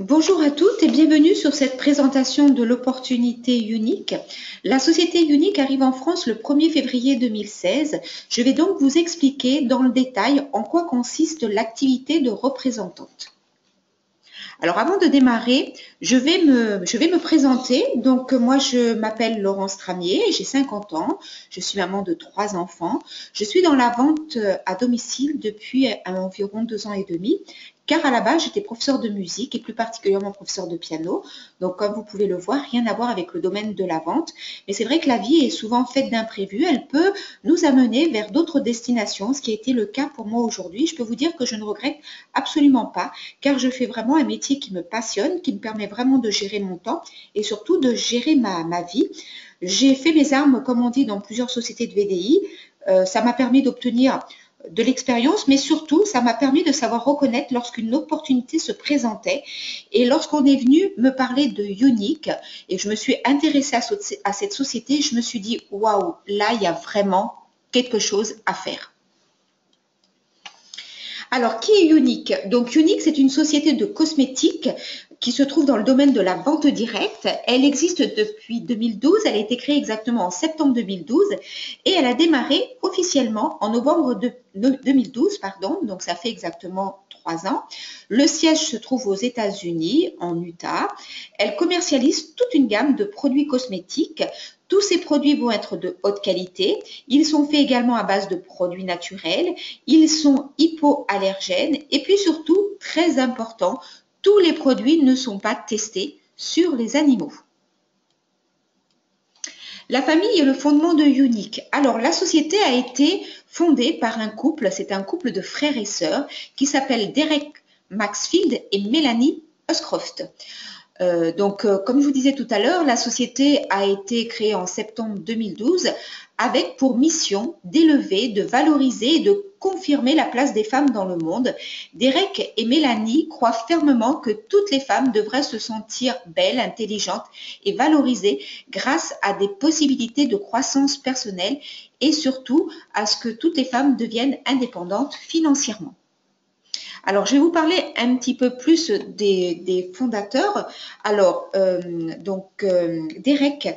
Bonjour à toutes et bienvenue sur cette présentation de l'opportunité Unique. La société Unique arrive en France le 1er février 2016. Je vais donc vous expliquer dans le détail en quoi consiste l'activité de représentante. Alors avant de démarrer, je vais me présenter. Donc moi je m'appelle Laurence Tramier, j'ai 50 ans, je suis maman de 3 enfants. Je suis dans la vente à domicile depuis environ 2 ans et demi, car à la base j'étais professeure de musique et plus particulièrement professeure de piano. Donc comme vous pouvez le voir, rien à voir avec le domaine de la vente. Mais c'est vrai que la vie est souvent faite d'imprévus, elle peut nous amener vers d'autres destinations, ce qui a été le cas pour moi aujourd'hui. Je peux vous dire que je ne regrette absolument pas, car je fais vraiment un métier qui me passionne, qui me permet vraiment de gérer mon temps et surtout de gérer ma vie. J'ai fait mes armes, comme on dit, dans plusieurs sociétés de VDI. Ça m'a permis d'obtenir de l'expérience, mais surtout, ça m'a permis de savoir reconnaître lorsqu'une opportunité se présentait. Et lorsqu'on est venu me parler de Unique, et je me suis intéressée à cette société, je me suis dit, waouh, là, il y a vraiment quelque chose à faire. Alors, qui est Unique? Donc, Unique, c'est une société de cosmétiques qui se trouve dans le domaine de la vente directe. Elle existe depuis 2012. Elle a été créée exactement en septembre 2012 et elle a démarré officiellement en novembre 2012, pardon. Donc, ça fait exactement 3 ans. Le siège se trouve aux États-Unis, en Utah. Elle commercialise toute une gamme de produits cosmétiques. Tous ces produits vont être de haute qualité. Ils sont faits également à base de produits naturels. Ils sont hypoallergènes et puis surtout, très important, tous les produits ne sont pas testés sur les animaux. La famille est le fondement de Unique. Alors, la société a été fondée par un couple, c'est un couple de frères et sœurs qui s'appelle Derek Maxfield et Melanie Uscroft. Comme je vous disais tout à l'heure, la société a été créée en septembre 2012 avec pour mission d'élever, de valoriser et de confirmer la place des femmes dans le monde. Derek et Mélanie croient fermement que toutes les femmes devraient se sentir belles, intelligentes et valorisées grâce à des possibilités de croissance personnelle et surtout à ce que toutes les femmes deviennent indépendantes financièrement. Alors, je vais vous parler un petit peu plus des fondateurs. Alors, Derek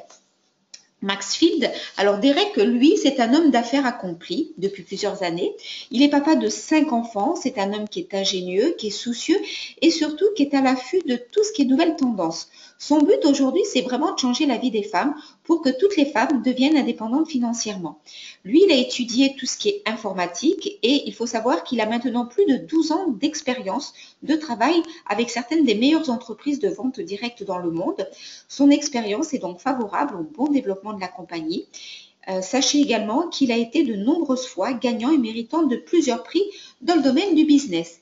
Maxfield. Alors, Derek, lui, c'est un homme d'affaires accompli depuis plusieurs années. Il est papa de 5 enfants. C'est un homme qui est ingénieux, qui est soucieux et surtout qui est à l'affût de tout ce qui est nouvelles tendances. Son but aujourd'hui, c'est vraiment de changer la vie des femmes pour que toutes les femmes deviennent indépendantes financièrement. Lui, il a étudié tout ce qui est informatique et il faut savoir qu'il a maintenant plus de 12 ans d'expérience de travail avec certaines des meilleures entreprises de vente directe dans le monde. Son expérience est donc favorable au bon développement de la compagnie. Sachez également qu'il a été de nombreuses fois gagnant et méritant de plusieurs prix dans le domaine du business.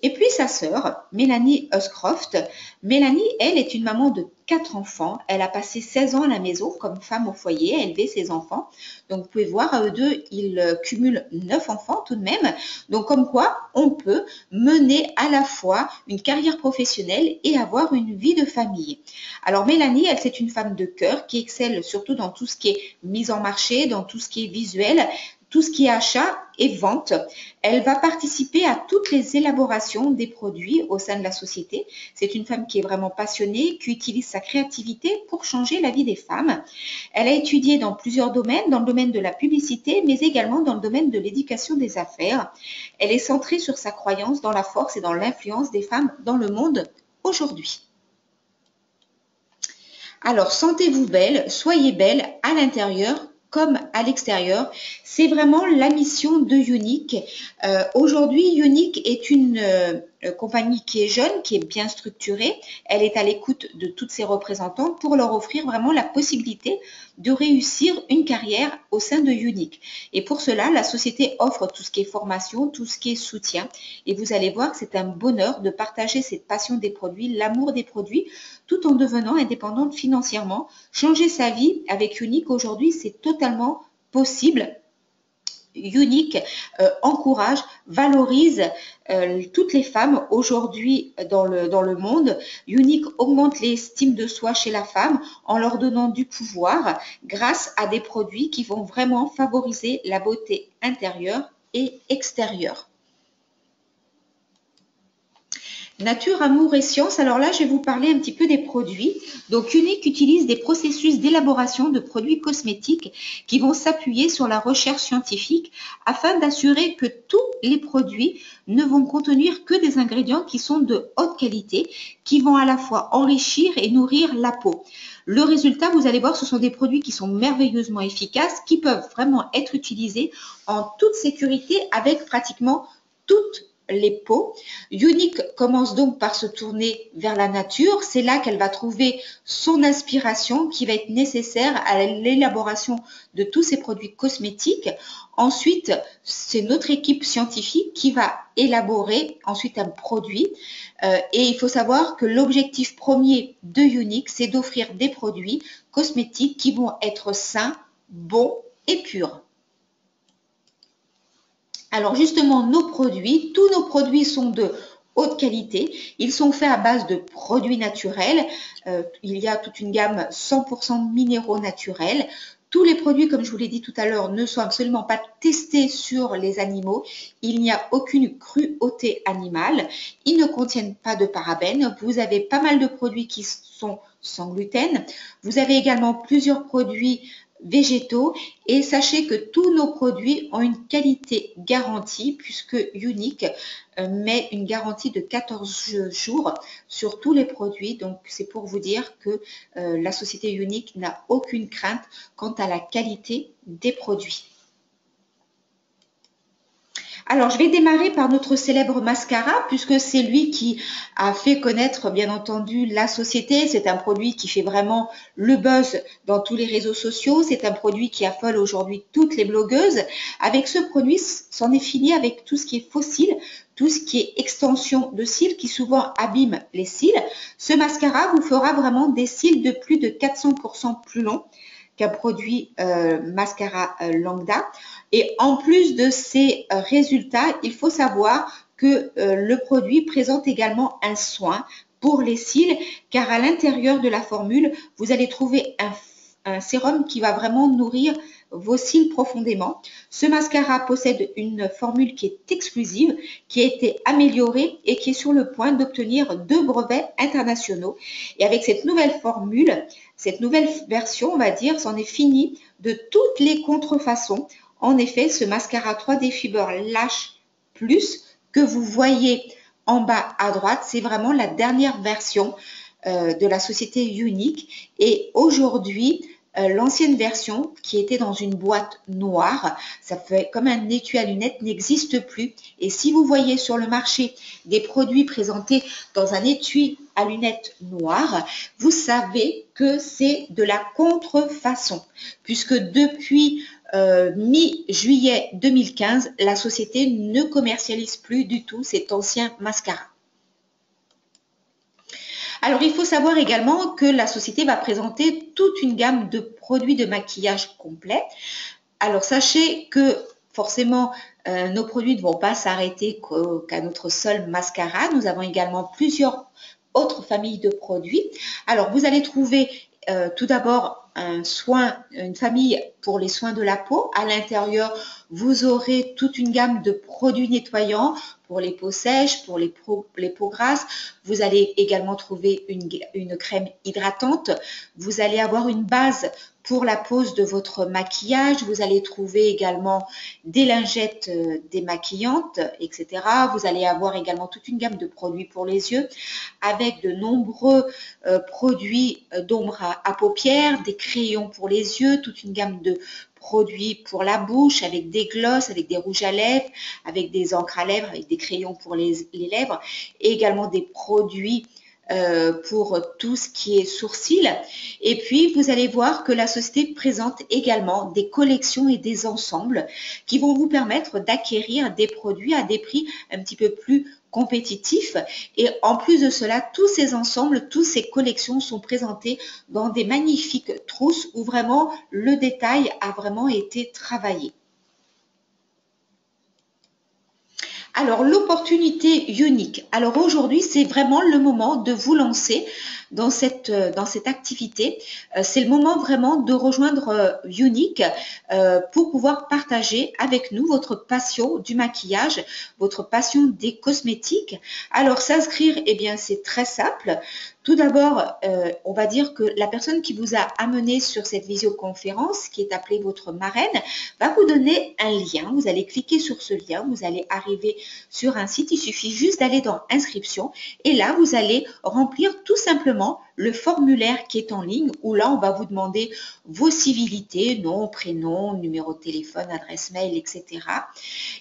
Et puis sa sœur, Melanie Uscroft. Mélanie, elle, est une maman de 4 enfants. Elle a passé 16 ans à la maison comme femme au foyer à élever ses enfants. Donc vous pouvez voir, à eux deux, ils cumulent 9 enfants tout de même. Donc comme quoi, on peut mener à la fois une carrière professionnelle et avoir une vie de famille. Alors Mélanie, elle, c'est une femme de cœur qui excelle surtout dans tout ce qui est mise en marché, dans tout ce qui est visuel, tout ce qui est achat et vente. Elle va participer à toutes les élaborations des produits au sein de la société. C'est une femme qui est vraiment passionnée, qui utilise sa créativité pour changer la vie des femmes. Elle a étudié dans plusieurs domaines, dans le domaine de la publicité, mais également dans le domaine de l'éducation des affaires. Elle est centrée sur sa croyance dans la force et dans l'influence des femmes dans le monde aujourd'hui. Alors, sentez-vous belle, soyez belle à l'intérieur comme à l'extérieur. C'est vraiment la mission de Unique. Aujourd'hui, Unique est une compagnie qui est jeune, qui est bien structurée. Elle est à l'écoute de toutes ses représentantes pour leur offrir vraiment la possibilité de réussir une carrière au sein de Unique. Et pour cela, la société offre tout ce qui est formation, tout ce qui est soutien. Et vous allez voir que c'est un bonheur de partager cette passion des produits, l'amour des produits, tout en devenant indépendante financièrement. Changer sa vie avec Unique aujourd'hui, c'est totalement possible. Unique encourage, valorise toutes les femmes aujourd'hui dans le monde. Unique augmente l'estime de soi chez la femme en leur donnant du pouvoir grâce à des produits qui vont vraiment favoriser la beauté intérieure et extérieure. Nature, amour et science. Alors là, je vais vous parler un petit peu des produits. Donc, Unique utilise des processus d'élaboration de produits cosmétiques qui vont s'appuyer sur la recherche scientifique afin d'assurer que tous les produits ne vont contenir que des ingrédients qui sont de haute qualité, qui vont à la fois enrichir et nourrir la peau. Le résultat, vous allez voir, ce sont des produits qui sont merveilleusement efficaces, qui peuvent vraiment être utilisés en toute sécurité avec pratiquement toutes les peaux. Unique commence donc par se tourner vers la nature. C'est là qu'elle va trouver son inspiration qui va être nécessaire à l'élaboration de tous ces produits cosmétiques. Ensuite, c'est notre équipe scientifique qui va élaborer ensuite un produit. Et il faut savoir que l'objectif premier de Unique, c'est d'offrir des produits cosmétiques qui vont être sains, bons et purs. Alors justement, tous nos produits sont de haute qualité. Ils sont faits à base de produits naturels. Il y a toute une gamme 100% minéraux naturels. Tous les produits, comme je vous l'ai dit tout à l'heure, ne sont absolument pas testés sur les animaux. Il n'y a aucune cruauté animale. Ils ne contiennent pas de parabènes. Vous avez pas mal de produits qui sont sans gluten. Vous avez également plusieurs produits végétaux et sachez que tous nos produits ont une qualité garantie puisque Unique met une garantie de 14 jours sur tous les produits. Donc c'est pour vous dire que la société Unique n'a aucune crainte quant à la qualité des produits. Alors, je vais démarrer par notre célèbre mascara, puisque c'est lui qui a fait connaître, bien entendu, la société. C'est un produit qui fait vraiment le buzz dans tous les réseaux sociaux. C'est un produit qui affole aujourd'hui toutes les blogueuses. Avec ce produit, c'en est fini avec tout ce qui est faux cils, tout ce qui est extension de cils qui souvent abîme les cils. Ce mascara vous fera vraiment des cils de plus de 400% plus longs qu'un produit mascara lambda. Et en plus de ces résultats, il faut savoir que le produit présente également un soin pour les cils, car à l'intérieur de la formule, vous allez trouver un sérum qui va vraiment nourrir vos cils profondément. Ce mascara possède une formule qui est exclusive, qui a été améliorée et qui est sur le point d'obtenir 2 brevets internationaux. Et avec cette nouvelle formule, cette nouvelle version, on va dire, c'en est fini de toutes les contrefaçons. En effet, ce mascara 3D Fiber Lash Plus que vous voyez en bas à droite, c'est vraiment la dernière version de la société Unique. Et aujourd'hui, l'ancienne version qui était dans une boîte noire, ça fait comme un étui à lunettes, n'existe plus. Et si vous voyez sur le marché des produits présentés dans un étui à lunettes noir, vous savez que c'est de la contrefaçon, puisque depuis mi-juillet 2015, la société ne commercialise plus du tout cet ancien mascara. Alors, il faut savoir également que la société va présenter toute une gamme de produits de maquillage complet. Alors, sachez que forcément, nos produits ne vont pas s'arrêter qu'à notre seul mascara. Nous avons également plusieurs autres familles de produits. Alors, vous allez trouver tout d'abord une famille pour les soins de la peau. À l'intérieur, vous aurez toute une gamme de produits nettoyants pour les peaux sèches, pour les peaux grasses. Vous allez également trouver une crème hydratante. Vous allez avoir une base pour la pose de votre maquillage. Vous allez trouver également des lingettes démaquillantes, etc. Vous allez avoir également toute une gamme de produits pour les yeux avec de nombreux produits d'ombre à paupières, des crayons pour les yeux, toute une gamme de produits pour la bouche, avec des glosses, avec des rouges à lèvres, avec des encres à lèvres, avec des crayons pour les lèvres, et également des produits pour tout ce qui est sourcils. Et puis, vous allez voir que la société présente également des collections et des ensembles qui vont vous permettre d'acquérir des produits à des prix un petit peu plus compétitifs. Et en plus de cela, tous ces ensembles, toutes ces collections sont présentées dans des magnifiques trousses où vraiment le détail a vraiment été travaillé. Alors, l'opportunité unique. Alors aujourd'hui, c'est vraiment le moment de vous lancer dans cette activité. C'est le moment vraiment de rejoindre Unique pour pouvoir partager avec nous votre passion du maquillage, votre passion des cosmétiques. Alors, s'inscrire, eh bien, c'est très simple. Tout d'abord, on va dire que la personne qui vous a amené sur cette visioconférence, qui est appelée votre marraine, va vous donner un lien. Vous allez cliquer sur ce lien, vous allez arriver sur un site. Il suffit juste d'aller dans inscription et là, vous allez remplir tout simplement le formulaire qui est en ligne où là, on va vous demander vos civilités, nom, prénom, numéro de téléphone, adresse mail, etc.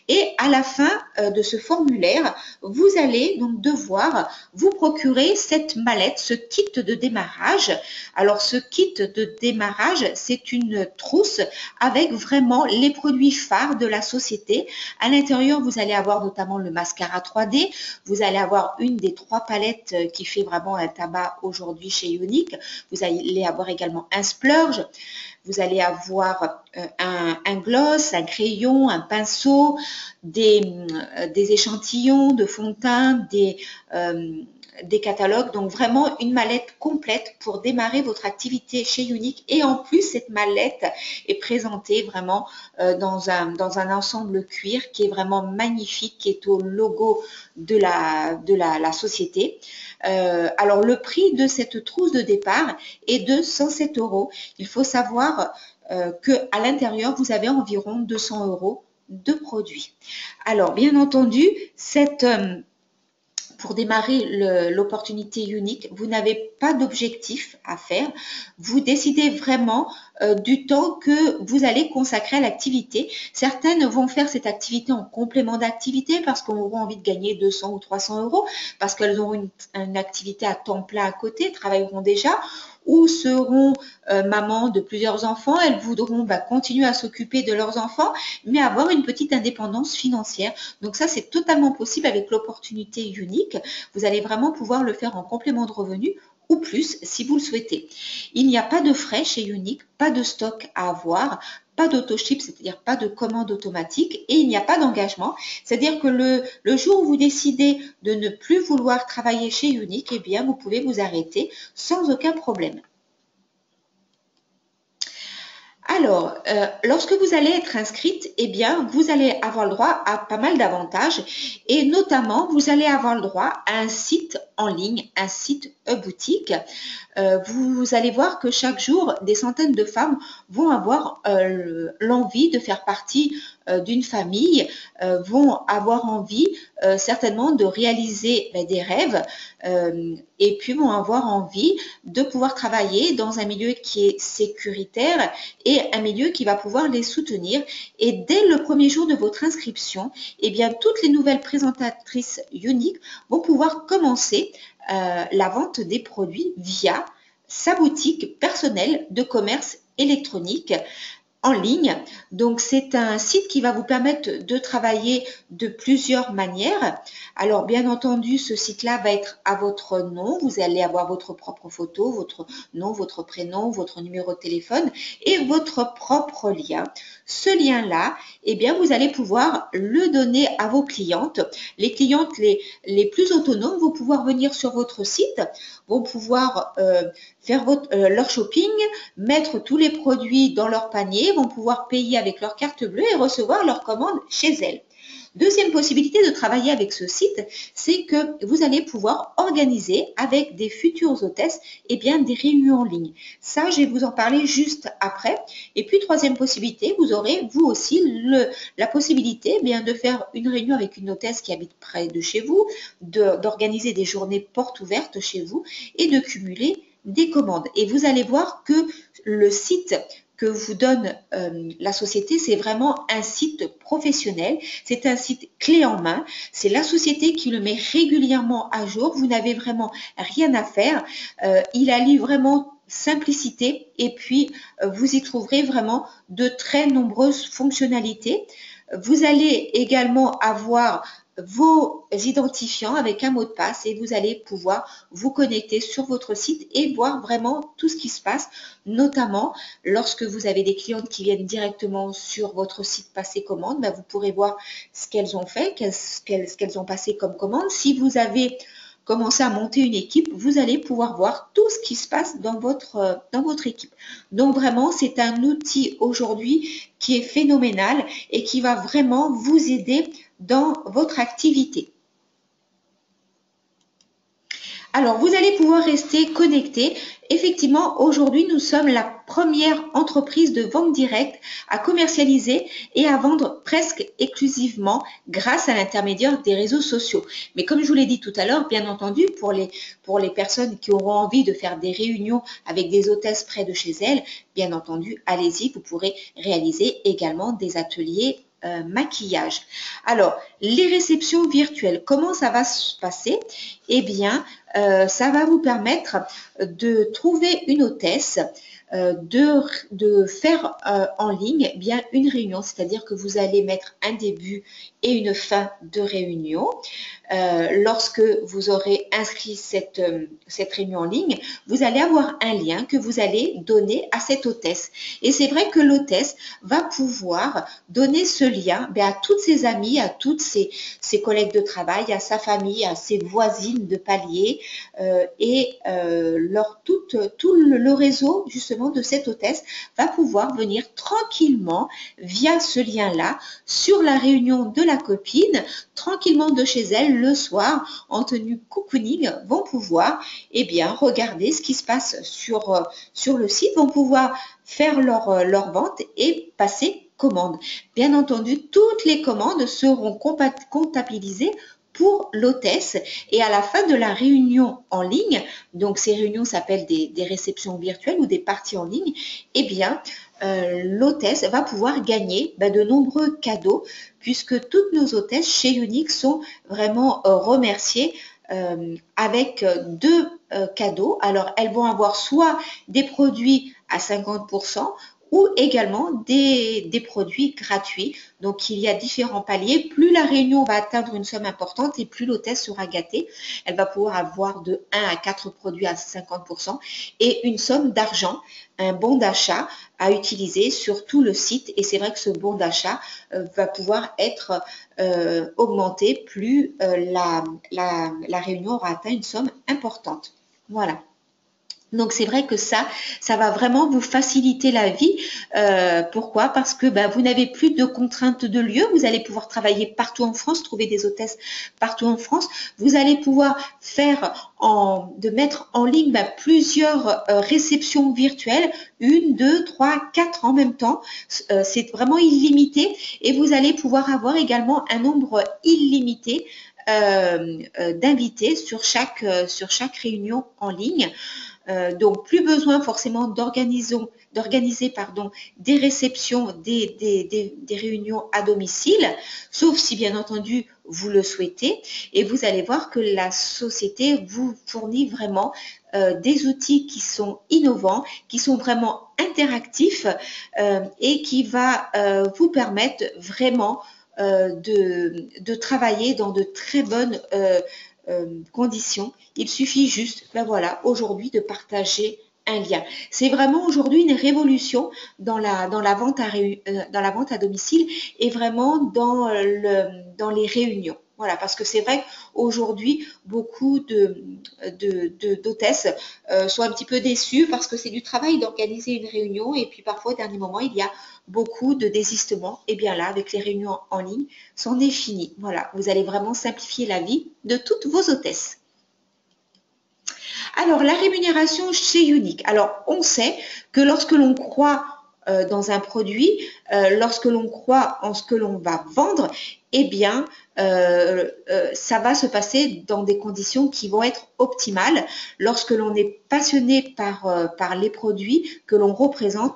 Et à la fin de ce formulaire, vous allez donc devoir vous procurer cette mallette, ce kit de démarrage. Alors, ce kit de démarrage, c'est une trousse avec vraiment les produits phares de la société. À l'intérieur, vous allez avoir notamment le mascara 3D. Vous allez avoir une des 3 palettes qui fait vraiment un tabac aujourd'hui chez Unique. Vous allez avoir également un splurge. Vous allez avoir un gloss, un crayon, un pinceau, des échantillons de fond de teint, des catalogues. Donc vraiment une mallette complète pour démarrer votre activité chez Unique. Et en plus, cette mallette est présentée vraiment dans un ensemble cuir qui est vraiment magnifique, qui est au logo de la société. Alors le prix de cette trousse de départ est de 107 €. Il faut savoir qu'à l'intérieur, vous avez environ 200 € de produits. Alors, bien entendu, pour démarrer l'opportunité unique, vous n'avez pas d'objectif à faire. Vous décidez vraiment du temps que vous allez consacrer à l'activité. Certaines vont faire cette activité en complément d'activité parce qu'elles auront envie de gagner 200 ou 300 €, parce qu'elles auront une activité à temps plein à côté, travailleront déjà, ou seront mamans de plusieurs enfants. Elles voudront continuer à s'occuper de leurs enfants, mais avoir une petite indépendance financière. Donc ça, c'est totalement possible avec l'opportunité unique. Vous allez vraiment pouvoir le faire en complément de revenus ou plus si vous le souhaitez. Il n'y a pas de frais chez Unique, pas de stock à avoir, pas d'autoship, c'est-à-dire pas de commande automatique, et il n'y a pas d'engagement. C'est-à-dire que le jour où vous décidez de ne plus vouloir travailler chez Unique, eh bien, vous pouvez vous arrêter sans aucun problème. Alors, lorsque vous allez être inscrite, eh bien, vous allez avoir le droit à pas mal d'avantages et notamment, vous allez avoir le droit à un site en ligne, un site e-boutique. Vous allez voir que chaque jour, des centaines de femmes vont avoir l'envie de faire partie d'une famille, vont avoir envie certainement de réaliser des rêves et puis vont avoir envie de pouvoir travailler dans un milieu qui est sécuritaire et un milieu qui va pouvoir les soutenir. Et dès le premier jour de votre inscription, eh bien, toutes les nouvelles présentatrices Unique vont pouvoir commencer la vente des produits via sa boutique personnelle de commerce électronique en ligne. Donc, c'est un site qui va vous permettre de travailler de plusieurs manières. Alors, bien entendu, ce site-là va être à votre nom. Vous allez avoir votre propre photo, votre nom, votre prénom, votre numéro de téléphone et votre propre lien. Ce lien-là, eh bien, vous allez pouvoir le donner à vos clientes. Les clientes les plus autonomes vont pouvoir venir sur votre site, vont pouvoir faire leur shopping, mettre tous les produits dans leur panier, vont pouvoir payer avec leur carte bleue et recevoir leur commande chez elles. Deuxième possibilité de travailler avec ce site, c'est que vous allez pouvoir organiser avec des futures hôtesses bien, des réunions en ligne. Ça, je vais vous en parler juste après. Et puis, troisième possibilité, vous aurez vous aussi la possibilité de faire une réunion avec une hôtesse qui habite près de chez vous, d'organiser des journées portes ouvertes chez vous et de cumuler des commandes. Et vous allez voir que le site que vous donne la société, c'est vraiment un site professionnel, c'est un site clé en main, c'est la société qui le met régulièrement à jour, vous n'avez vraiment rien à faire, il allie vraiment simplicité et puis vous y trouverez vraiment de très nombreuses fonctionnalités. Vous allez également avoir vos identifiants avec un mot de passe et vous allez pouvoir vous connecter sur votre site et voir vraiment tout ce qui se passe, notamment lorsque vous avez des clientes qui viennent directement sur votre site passer commande, ben vous pourrez voir ce qu'elles ont fait, ce qu'elles ont passé comme commande. Si vous avez commencé à monter une équipe, vous allez pouvoir voir tout ce qui se passe dans votre équipe. Donc vraiment, c'est un outil aujourd'hui qui est phénoménal et qui va vraiment vous aider dans votre activité. Alors, vous allez pouvoir rester connecté. Effectivement, aujourd'hui, nous sommes la première entreprise de vente directe à commercialiser et à vendre presque exclusivement grâce à l'intermédiaire des réseaux sociaux. Mais comme je vous l'ai dit tout à l'heure, bien entendu, pour les personnes qui auront envie de faire des réunions avec des hôtesses près de chez elles, bien entendu, allez-y, vous pourrez réaliser également des ateliers maquillage. Alors, les réceptions virtuelles, comment ça va se passer? Eh bien, ça va vous permettre de trouver une hôtesse, de faire en ligne bien une réunion, c'est-à-dire que vous allez mettre un début et une fin de réunion. Lorsque vous aurez inscrit cette réunion en ligne, vous allez avoir un lien que vous allez donner à cette hôtesse. Et c'est vrai que l'hôtesse va pouvoir donner ce lien à toutes ses amies, à toutes ses collègues de travail, à sa famille, à ses voisines de palier et tout le réseau justement de cette hôtesse va pouvoir venir tranquillement via ce lien-là sur la réunion de la copine, tranquillement de chez elle le soir en tenue cocooning, vont pouvoir regarder ce qui se passe sur le site, vont pouvoir faire leur vente et passer commande. Bien entendu, toutes les commandes seront comptabilisées pour l'hôtesse et à la fin de la réunion en ligne, donc ces réunions s'appellent des réceptions virtuelles ou des parties en ligne, l'hôtesse va pouvoir gagner de nombreux cadeaux puisque toutes nos hôtesses chez Younique sont vraiment remerciées avec deux cadeaux. Alors, elles vont avoir soit des produits à 50% ou également des produits gratuits. Donc, il y a différents paliers. Plus la réunion va atteindre une somme importante et plus l'hôtesse sera gâtée. Elle va pouvoir avoir de 1 à 4 produits à 50% et une somme d'argent, un bon d'achat à utiliser sur tout le site. Et c'est vrai que ce bon d'achat va pouvoir être augmenté plus la réunion aura atteint une somme importante. Voilà. Donc, c'est vrai que ça va vraiment vous faciliter la vie. Pourquoi? Parce que vous n'avez plus de contraintes de lieu. Vous allez pouvoir travailler partout en France, trouver des hôtesses partout en France. Vous allez pouvoir mettre en ligne plusieurs réceptions virtuelles, 1, 2, 3, 4 en même temps. C'est vraiment illimité et vous allez pouvoir avoir également un nombre illimité d'invités sur chaque réunion en ligne. Donc, plus besoin forcément d'organiser des réceptions, des réunions à domicile, sauf si bien entendu vous le souhaitez. Et vous allez voir que la société vous fournit vraiment des outils qui sont innovants, qui sont vraiment interactifs et qui va vous permettre vraiment de travailler dans de très bonnes conditions. Il suffit juste, aujourd'hui de partager un lien. C'est vraiment aujourd'hui une révolution dans la vente à domicile et vraiment dans les réunions. Voilà, parce que c'est vrai qu'aujourd'hui, beaucoup d'hôtesses sont un petit peu déçues parce que c'est du travail d'organiser une réunion et puis parfois, au dernier moment, il y a beaucoup de désistements. Et bien là, avec les réunions en ligne, c'en est fini. Voilà, vous allez vraiment simplifier la vie de toutes vos hôtesses. Alors, la rémunération chez Younique. Alors, on sait que lorsque l'on croit dans un produit, lorsque l'on croit en ce que l'on va vendre, ça va se passer dans des conditions qui vont être optimales. Lorsque l'on est passionné par les produits que l'on représente,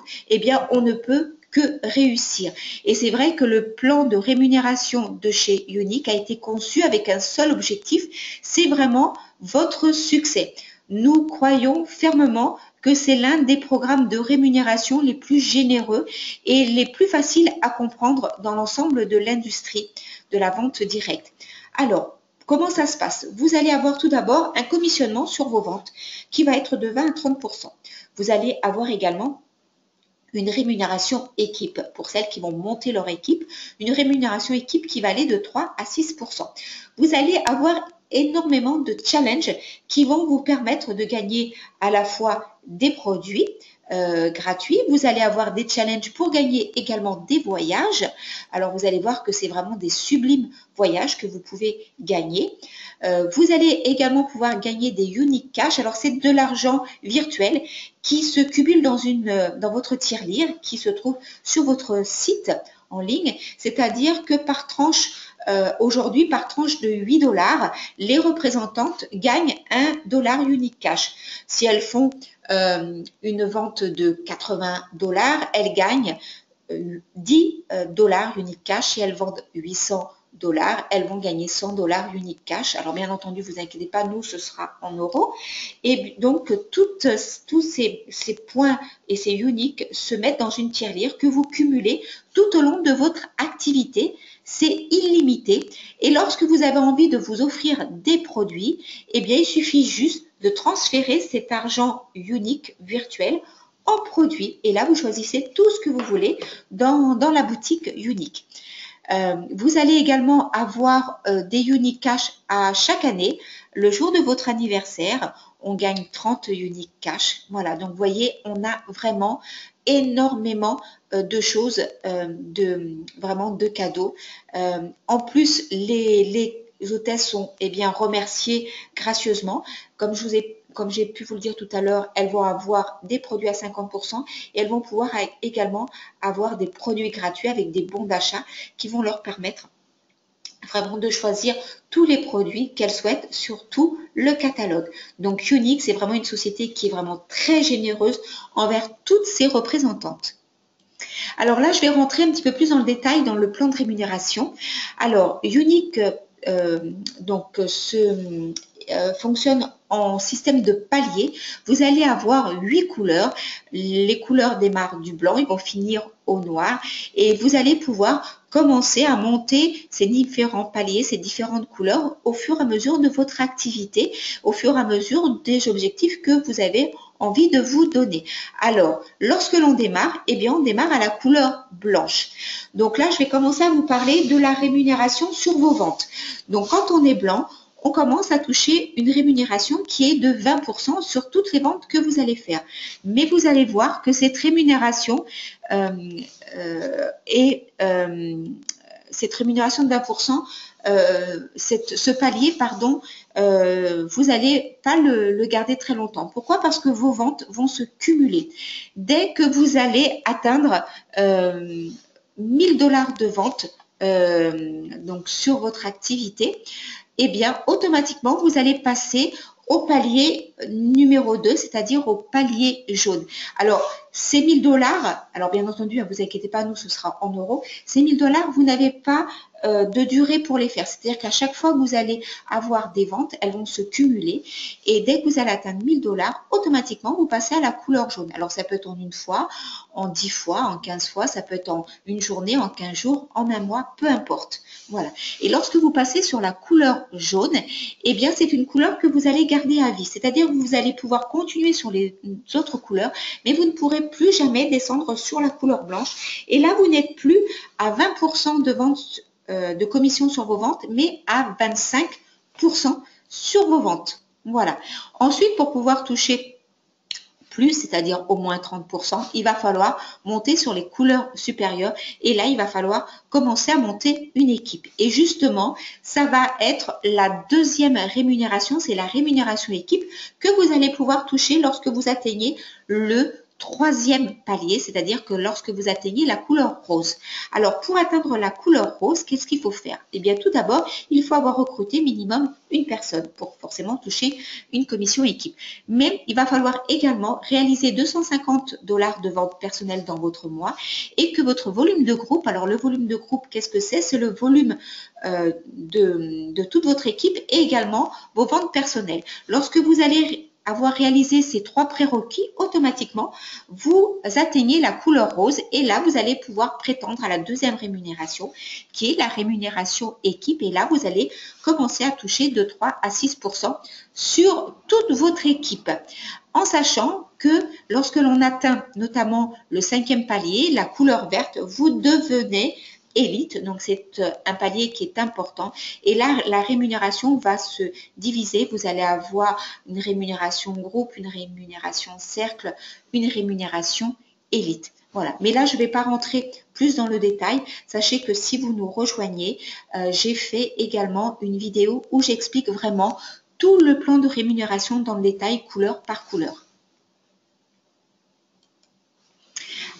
on ne peut que réussir. Et c'est vrai que le plan de rémunération de chez Younique a été conçu avec un seul objectif, c'est vraiment votre succès. Nous croyons fermement que c'est l'un des programmes de rémunération les plus généreux et les plus faciles à comprendre dans l'ensemble de l'industrie de la vente directe. Alors, comment ça se passe? Vous allez avoir tout d'abord un commissionnement sur vos ventes qui va être de 20 à 30%. Vous allez avoir également une rémunération équipe pour celles qui vont monter leur équipe, une rémunération équipe qui va aller de 3 à 6%. Vous allez avoir énormément de challenges qui vont vous permettre de gagner à la fois des produits gratuits. Vous allez avoir des challenges pour gagner également des voyages. Alors, vous allez voir que c'est vraiment des sublimes voyages que vous pouvez gagner. Vous allez également pouvoir gagner des unique cash. Alors, c'est de l'argent virtuel qui se cumule dans votre tirelire qui se trouve sur votre site en ligne. C'est-à-dire que par tranche, aujourd'hui, par tranche de 8 $, les représentantes gagnent 1 $ unique cash. Si elles font une vente de 80 $, elles gagnent 10 $ unique cash. Si elles vendent 800 $, elles vont gagner 100 $ unique cash. Alors bien entendu, vous inquiétez pas, nous ce sera en euros. Et donc tous ces points et ces uniques se mettent dans une tirelire que vous cumulez tout au long de votre activité. C'est illimité. Et lorsque vous avez envie de vous offrir des produits, eh bien il suffit juste de transférer cet argent unique virtuel en produit. Et là, vous choisissez tout ce que vous voulez dans la boutique unique. Vous allez également avoir des unique cash à chaque année. Le jour de votre anniversaire, on gagne 30 unique cash. Voilà, donc vous voyez, on a vraiment énormément de choses, vraiment de cadeaux. En plus, les hôtesses sont bien remerciées gracieusement. Comme j'ai pu vous le dire tout à l'heure, elles vont avoir des produits à 50% et elles vont pouvoir également avoir des produits gratuits avec des bons d'achat qui vont leur permettre vraiment de choisir tous les produits qu'elles souhaitent sur tout le catalogue. Donc Unique, c'est vraiment une société qui est vraiment très généreuse envers toutes ses représentantes. Alors là, je vais rentrer un petit peu plus dans le détail dans le plan de rémunération. Alors Unique fonctionne en système de paliers. Vous allez avoir 8 couleurs. Les couleurs démarrent du blanc, ils vont finir au noir et vous allez pouvoir commencer à monter ces différents paliers, ces différentes couleurs au fur et à mesure de votre activité, au fur et à mesure des objectifs que vous avez envie de vous donner. Alors, lorsque l'on démarre, on démarre à la couleur blanche. Donc là, je vais commencer à vous parler de la rémunération sur vos ventes. Donc, quand on est blanc, on commence à toucher une rémunération qui est de 20% sur toutes les ventes que vous allez faire. Mais vous allez voir que cette rémunération cette rémunération de 20%, ce palier, vous n'allez pas le garder très longtemps. Pourquoi? Parce que vos ventes vont se cumuler. Dès que vous allez atteindre 1 000 $ de vente donc sur votre activité, automatiquement, vous allez passer au palier numéro 2, c'est-à-dire au palier jaune. Alors, ces 1 000 $, alors bien entendu, ne vous inquiétez pas, nous, ce sera en euros. Ces 1 000 $, vous n'avez pas de durée pour les faire. C'est-à-dire qu'à chaque fois que vous allez avoir des ventes, elles vont se cumuler. Et dès que vous allez atteindre 1 000 $, automatiquement, vous passez à la couleur jaune. Alors, ça peut être en une fois, en 10 fois, en 15 fois, ça peut être en une journée, en 15 jours, en un mois, peu importe. Voilà. Et lorsque vous passez sur la couleur jaune, c'est une couleur que vous allez garder à vie. C'est-à-dire que vous allez pouvoir continuer sur les autres couleurs, mais vous ne pourrez plus jamais descendre sur la couleur blanche. Et là, vous n'êtes plus à 20% de vente de commission sur vos ventes, mais à 25% sur vos ventes. Voilà. Ensuite, pour pouvoir toucher plus, c'est-à-dire au moins 30%, il va falloir monter sur les couleurs supérieures et là, il va falloir commencer à monter une équipe. Et justement, ça va être la deuxième rémunération, c'est la rémunération équipe que vous allez pouvoir toucher lorsque vous atteignez le troisième palier, c'est-à-dire que lorsque vous atteignez la couleur rose. Alors, pour atteindre la couleur rose, qu'est-ce qu'il faut faire? Tout d'abord, il faut avoir recruté minimum une personne pour forcément toucher une commission équipe. Mais il va falloir également réaliser 250 $ de vente personnelle dans votre mois et que votre volume de groupe, alors le volume de groupe, qu'est-ce que c'est? C'est le volume de toute votre équipe et également vos ventes personnelles. Lorsque vous allez avoir réalisé ces 3 prérequis, automatiquement, vous atteignez la couleur rose et là, vous allez pouvoir prétendre à la deuxième rémunération qui est la rémunération équipe. Et là, vous allez commencer à toucher de 3 à 6% sur toute votre équipe. En sachant que lorsque l'on atteint notamment le 5e palier, la couleur verte, vous devenez élite, donc c'est un palier qui est important et là la rémunération va se diviser, vous allez avoir une rémunération groupe, une rémunération cercle, une rémunération élite. Voilà, mais là je ne vais pas rentrer plus dans le détail, sachez que si vous nous rejoignez, j'ai fait également une vidéo où j'explique vraiment tout le plan de rémunération dans le détail couleur par couleur.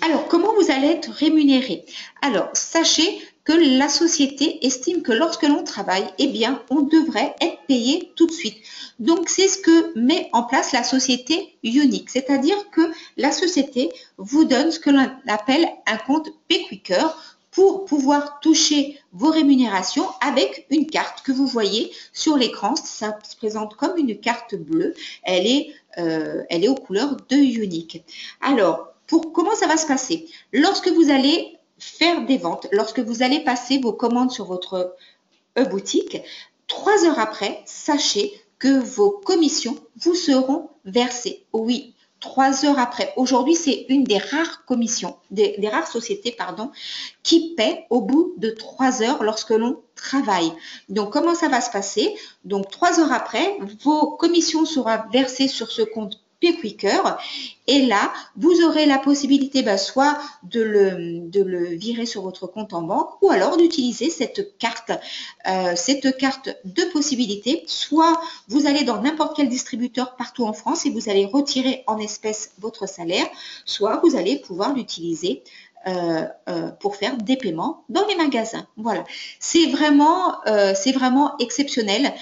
Alors, comment vous allez être rémunéré? Alors, sachez que la société estime que lorsque l'on travaille, eh bien, on devrait être payé tout de suite. Donc, c'est ce que met en place la société Unique, c'est-à-dire que la société vous donne ce que l'on appelle un compte PayQuicker pour pouvoir toucher vos rémunérations avec une carte que vous voyez sur l'écran. Ça se présente comme une carte bleue. Elle est aux couleurs de Unique. Alors, comment ça va se passer? Lorsque vous allez faire des ventes, lorsque vous allez passer vos commandes sur votre e-boutique, 3 heures après, sachez que vos commissions vous seront versées. Oui, 3 heures après. Aujourd'hui, c'est une des rares commissions, des rares sociétés, qui paient au bout de 3 heures lorsque l'on travaille. Donc, comment ça va se passer? Donc, 3 heures après, vos commissions seront versées sur ce compte PayQuicker et là, vous aurez la possibilité soit de le virer sur votre compte en banque ou alors d'utiliser cette carte de possibilités. Soit vous allez dans n'importe quel distributeur partout en France et vous allez retirer en espèces votre salaire, soit vous allez pouvoir l'utiliser pour faire des paiements dans les magasins. Voilà, c'est vraiment exceptionnel.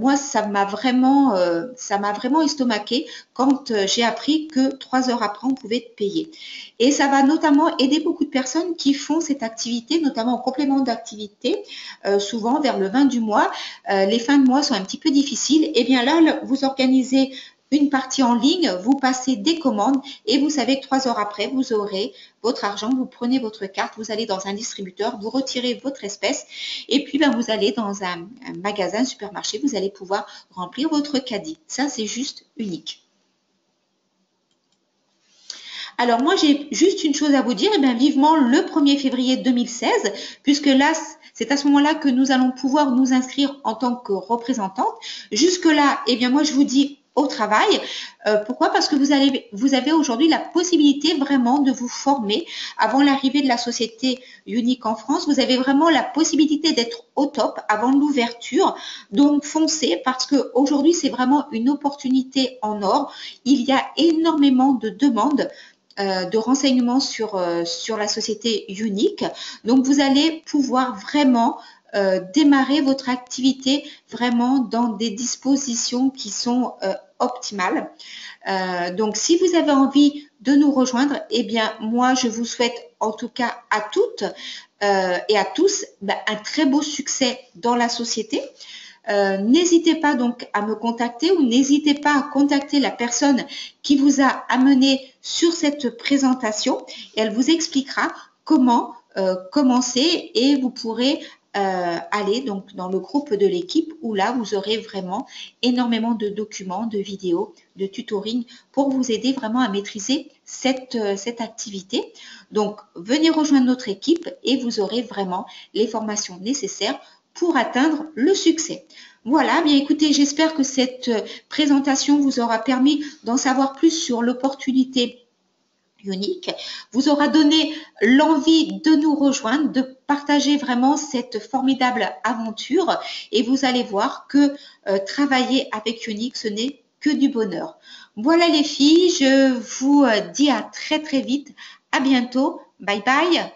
Moi, ça m'a vraiment estomaqué quand j'ai appris que 3 heures après, on pouvait être payé. Et ça va notamment aider beaucoup de personnes qui font cette activité, notamment en complément d'activité, souvent vers le 20 du mois. Les fins de mois sont un petit peu difficiles. Et bien là, vous organisez une partie en ligne, vous passez des commandes et vous savez que 3 heures après, vous aurez votre argent, vous prenez votre carte, vous allez dans un distributeur, vous retirez votre espèce et puis vous allez dans un magasin, un supermarché, vous allez pouvoir remplir votre caddie. Ça, c'est juste unique. Alors moi, j'ai juste une chose à vous dire, vivement le 1er février 2016, puisque là, c'est à ce moment-là que nous allons pouvoir nous inscrire en tant que représentante. Jusque-là, moi, je vous dis au travail. Pourquoi? Parce que vous avez aujourd'hui la possibilité vraiment de vous former avant l'arrivée de la société Unique en France. Vous avez vraiment la possibilité d'être au top avant l'ouverture. Donc, foncez parce qu'aujourd'hui, c'est vraiment une opportunité en or. Il y a énormément de demandes de renseignements sur la société Unique. Donc, vous allez pouvoir vraiment démarrer votre activité vraiment dans des dispositions qui sont optimales. Donc, si vous avez envie de nous rejoindre, moi, je vous souhaite en tout cas à toutes et à tous un très beau succès dans la société. N'hésitez pas donc à me contacter ou n'hésitez pas à contacter la personne qui vous a amené sur cette présentation et elle vous expliquera comment commencer et vous pourrez aller donc dans le groupe de l'équipe où là vous aurez vraiment énormément de documents, de vidéos, de tutoring pour vous aider vraiment à maîtriser cette activité. Donc venez rejoindre notre équipe et vous aurez vraiment les formations nécessaires pour atteindre le succès. Voilà, bien écoutez, j'espère que cette présentation vous aura permis d'en savoir plus sur l'opportunité Unique, vous aura donné l'envie de nous rejoindre, de partager vraiment cette formidable aventure et vous allez voir que travailler avec Unique, ce n'est que du bonheur. Voilà les filles, je vous dis à très très vite, à bientôt, bye bye.